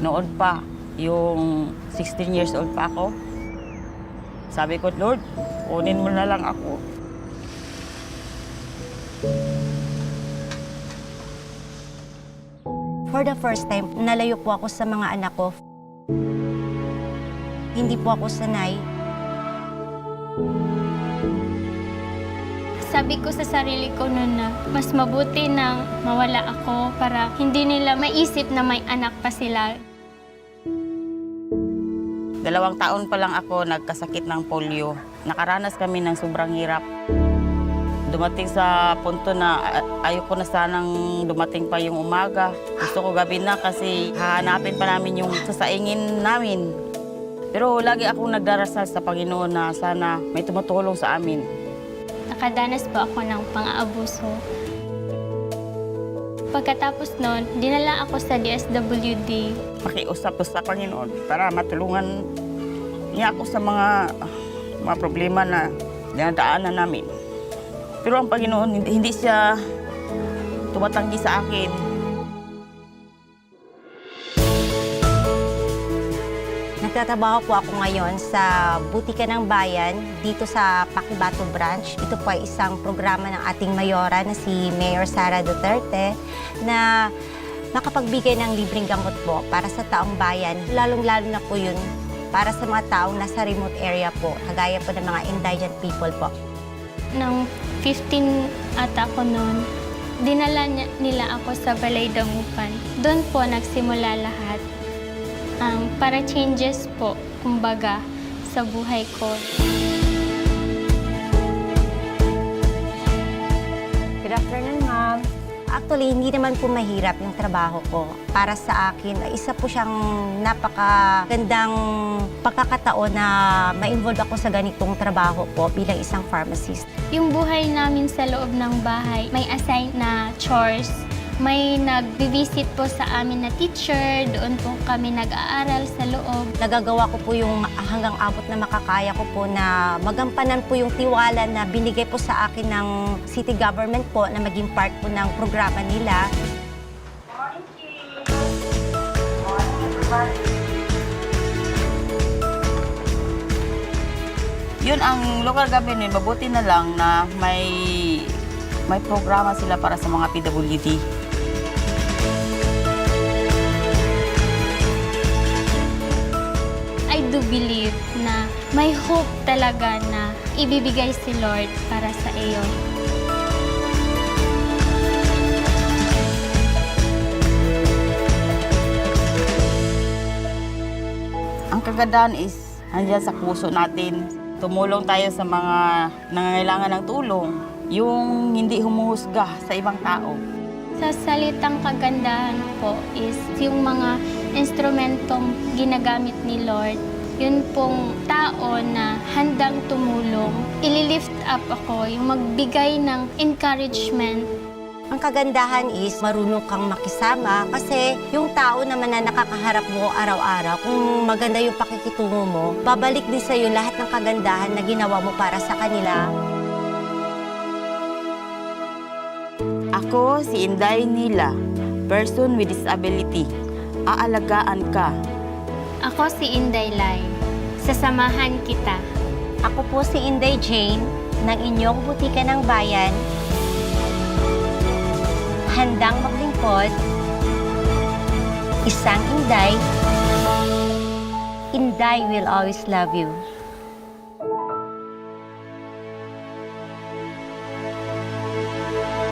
Noon pa, yung 16 years old pa ako, sabi ko, Lord, kunin mo na lang ako. For the first time, nalayo po ako sa mga anak ko. Hindi po ako sanay. Sabi ko sa sarili ko noon na mas mabuti nang mawala ako para hindi nila maisip na may anak pa sila. 2 taon pa lang ako nagkasakit ng polio. Nakaranas kami ng sobrang hirap. Dumating sa punto na ayoko na sanang dumating pa yung umaga. Gusto ko gabi na kasi hahanapin pa namin yung sasaingin namin. Pero lagi akong nagdarasal sa Panginoon na sana may tumutulong sa amin. Nakadanas po ako ng pang-aabuso. Pagkatapos noon, dinala ako sa DSWD. Makiusap ko sa Panginoon para matulungan niya ako sa mga problema na dinadaanan namin. Pero ang Panginoon, hindi siya tumatanggi sa akin. Nagtatrabaho po ako ngayon sa Butikan ng Bayan dito sa Paquibato Branch. Ito po ay isang programa ng ating mayora na si Mayor Sara Duterte na nakapagbigay ng libreng gamot po para sa taong bayan. Lalong-lalo na po yun para sa mga taong nasa remote area po, kagaya po ng mga indigent people po. Nang 15 ata ako noon, dinala nila ako sa Balay Damupan. Doon po nagsimula lahat. Para changes po, kumbaga, sa buhay ko. Good afternoon, ma'am. Actually, hindi naman po mahirap yung trabaho ko. Para sa akin, isa po siyang napakagandang pagkakataon na ma-involve ako sa ganitong trabaho po bilang isang pharmacist. Yung buhay namin sa loob ng bahay, may assign na chores. May nag-visit po sa amin na teacher, doon po kami nag-aaral sa loob. Nagagawa ko po yung hanggang abot na makakaya ko po na magampanan po yung tiwala na binigay po sa akin ng city government po na maging part po ng programa nila. Yun ang local government, mabuti na lang na may programa sila para sa mga PWD. I do believe na may hope talaga na ibibigay si Lord para sa iyo. Ang kagandahan is nandiyan sa puso natin. Tumulong tayo sa mga nangangailangan ng tulong. Yung hindi humuhusga sa ibang tao. Sa salitang kagandahan po is yung mga instrumentong ginagamit ni Lord. Yun pong tao na handang tumulong. Ililift up ako, yung magbigay ng encouragement. Ang kagandahan is marunong kang makisama kasi yung tao naman na nakakaharap mo araw-araw, kung maganda yung pakikitungo mo, babalik din sa'yo lahat ng kagandahan na ginawa mo para sa kanila. Ako si Inday Nila, person with disability. Aalagaan ka. Ako si Inday Lai. Sasamahan kita. Ako po si Inday Jane ng inyong Butikan ng Bayan. Handang maglingkod. Isang Inday. Inday will always love you.